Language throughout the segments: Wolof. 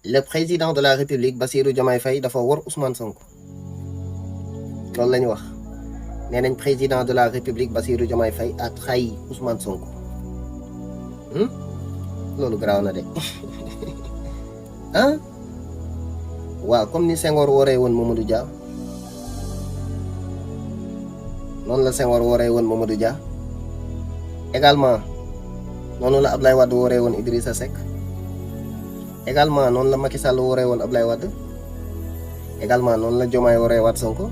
le président de la république Bassirou Diomaye Faye dafa war Ousmane Sonko loolu la ñu wax nee nañ président de la république Bassirou Diomaye Faye a trahi Ousmane Sonko loolu garaaw na de ah waaw comme ni Senghor waree woon Mamadou Dia noonu la Senghor waree woon Mamadou Dia également noonu la Ablaye Wade waree woon Idrissa Seck également noonu la Macky Sall waree woon Ablaye Wade également noonu la Diomaye waree waat Sonko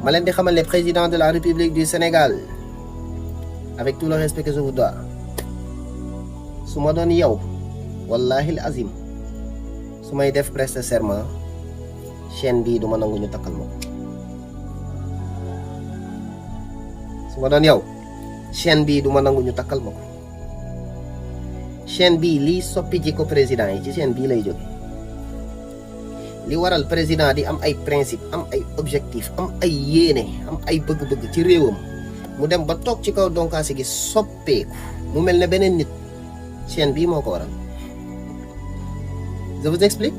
ma leen di xamal le président de la République du Sénégal avec tout le respect que je vous dois su ma doon yow wallahi azim su may def prester serment chaîne bii du ma nangu ñu takkal ma ko su ma doon yow chaîne bii du ma nangu ñu takkal ma ko chaîne bii lii soppi ji ko président yi ci chaîne bii lay jóge li waral président di am ay principe am ay objectif am ay yéene am ay bëgg-bëgg ci réewam mu dem ba toog ci kaw donkaasi gi soppeeku mu mel ne beneen nit chaîne bii moo ko waral je vous explique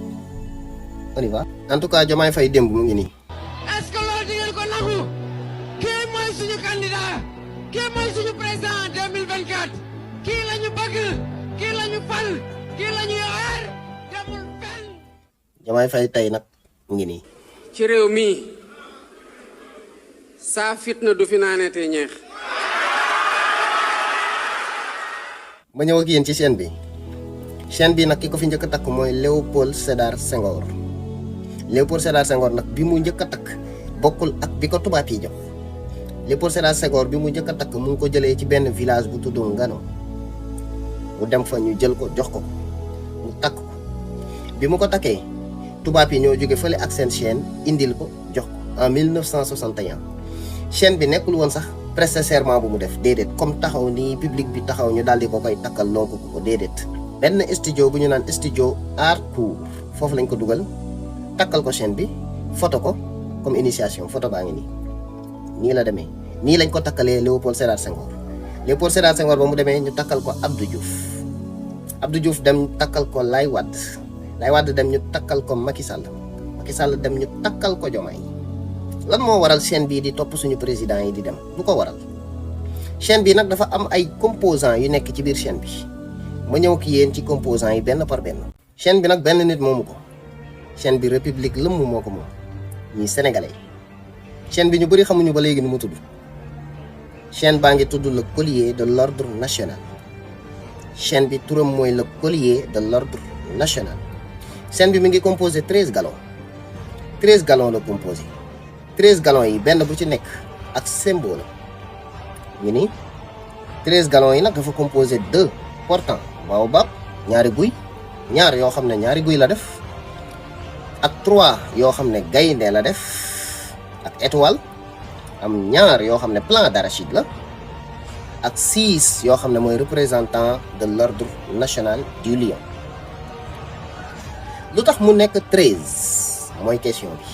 on y va en tout cas Diomaye Faye démb mu ngi nii est-ce que loolu di ngeen ko nangu kii mooy suñu candidat kii mooy suñu président 2024 kii la ñu bëgg kii la ñu fal kii la ñu yor demul fenn. Diomaye Faye tey nag mu ngi nii ci réew mi saa fitna du fi naanete ñeex. ma ñëw ak yéen ci chaîne bi nag ki ko fi njëkk a takk mooy Léopold Sédar Senghor Léopold Sédar Senghor nag bi mu njëkk a takk bokkul ak bi ko tubaab yi jox Léopold Sédar Senghor bi mu njëkk a takk mu ngi ko jëlee ci benn village bu tudd Ngano mu dem fa ñu jël ko jox ko mu takk ko bi mu ko takkee tubaab yi ñoo jóge fële ak seen chaîne indil ko jox ko en 1961 chaîne bi nekkul woon sax prester serment bu mu def déedéet comme taxaw nii public bi taxaw ñu daal di ko koy takkal lonk ko déedéet benn studio bu ñu naan studio Harcourt foofu lañ ko dugal takkal ko chaîne bi photo ko comme initiation photo baa ngi nii nii la demee nii lañ ko takkalee Léopold Sédar Senghor Léopold Sédar Senghor ba mu demee ñu takkal ko Abdou Diouf dem takkal ko Laye Wade dem ñu takkal ko Macky Sall dem ñu takkal ko Diomaye lan moo waral chaîne bii di topp suñu président yi di dem lu ko waral chaîne bi nag dafa am ay composants yu nekk ci biir chaîne bi ma ñëw ki yéen ci composants yi benn par benn chaîne bi nag benn nit moomu ko chaîne bi république lëmm moo ko moom ñii sénégalais chaîne bi ñu bëri xamuñu ba léegi ni mu tudd chaîne baa ngi tudd le collier de l'ordre national chaîne bi turam mooy le collier de l'ordre national chaîne bi mi ngi composé 13 galons la composé 13 galons yi benn bu ci nekk ak symbole ngi ni 13 galons yi nag dafa composé 2 portant baobab ñaari guy ñaar yoo xam ne ñaari guy la def ak 3 yoo xam ne gaynde la def ak étoile am ñaar yoo xam ne plant d'arachide la ak 6 yoo xam ne mooy représentant de l'ordre national du lion lu tax mu nekk 13 mooy question bi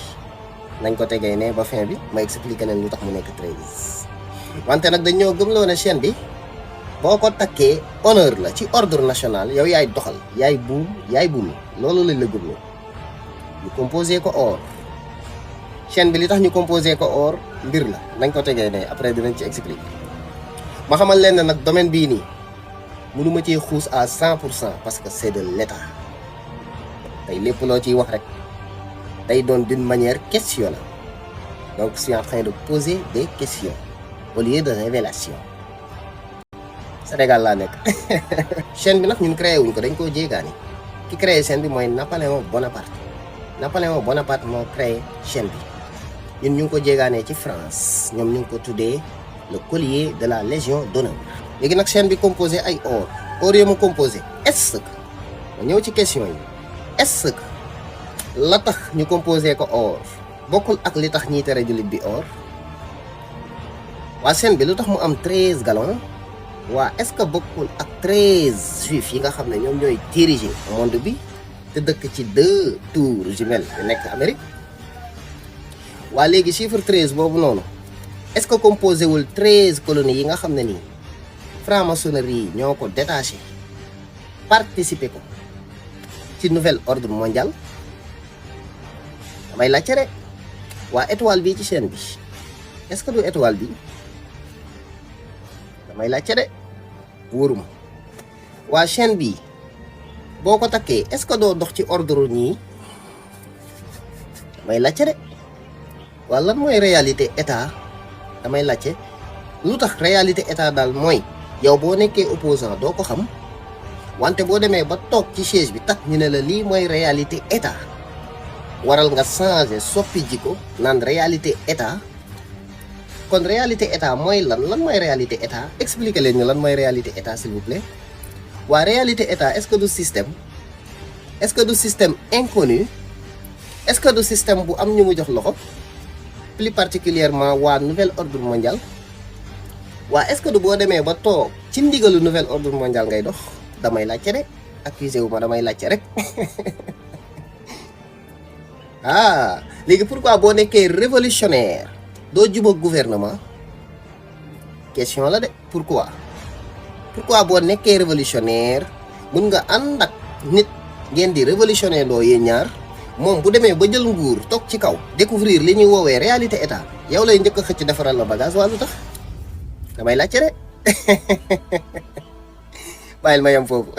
nañ ko tegee ne ba fin bi ma expliqué leen lu tax mu nekk 13 wante nag dañoo gëmloo ne chaîne bi boo ko takkee honneur la ci ordre national yow yaay doxal yaay buumi loolu lañ la gëmloo ñu composé ko or chaîne bi li tax ñu composé ko or mbir la nañ ko tegee ne après dinañ ci expliquer ma xamal leen ne nag domaine bii nii mënuma cee xuus à 100% parce que c'est de l'état tey lépp loo ciy wax rek day doon d'une manière questionnelle donc je suis en train de poser des questions au lieu de révélation Sénégal laa nekk chaîne bi nag ñun créé wuñ ko dañ koo jéegaani ki créé chaîne bi mooy Napoléon Bonaparte moo créé chaîne bi ñun ñu ngi ko jéegaanee ci France ñoom ñu ngi ko tuddee le collier de la Légion d'honneur léegi nag chaîne bi composé ay or yi mu composé est-ce que ma ñëw ci question yi est-ce que la tax ñu composé ko or bokkul ak li tax ñiy tere jullit bi or waa chaîne bi lu tax mu am 13 galons waa est-ce que bokkul ak 13 juifs yi nga xam ne ñoom ñooy diriger monde bi te dëkk ci 2 tours jumelles yu nekk Amérique waa léegi chiffre 13 boobu noonu est-ce que composé wul 13 colonies yi nga xam ne nii franc-maçonnerie yi ñoo ko détaché participer ko ci nouvel ordre mondial damay laajte rek waa étoile bi ci chaîne bi est-ce que du étoile bi damay laajte de wóoruma waa chaîne bi boo ko takkee est-ce que doo dox ci ordre ñii damay laajte de waa lan mooy réalité état damay laajte lu tax réalité état daal mooy yow boo nekkee opposant doo ko xam wante boo demee ba toog ci siège bi tax ñu ne la lii mooy réalité état waral nga changer soppi jiko naan réalité état kon réalité état mooy lan mooy réalité état expliquer leen ñu lan mooy réalité état s'il vous plaît waa réalité état est-ce que du système inconnu est-ce que du système bu am ñu mu jox loxo plus particulièrement waa nouvel ordre mondial waa est-ce que du boo demee ba toog ci ndigalu nouvel ordre mondial ngay dox damay laajte rek accusé wu ma damay laajte rek ah léegi pourquoi boo nekkee révolutionnaire doo jubóog gouvernement question la de pourquoi boo nekkee révolutionnaire mun nga ànd ak nit ngeen di révolutionnaire doo yéen ñaar moom bu demee ba jël nguur toog ci kaw découvrir li ñuy woowee réalité état yow lay njëkk a xëcc defaral la bagage wàllu tax damay laajte rek bàyyil ma yem foofu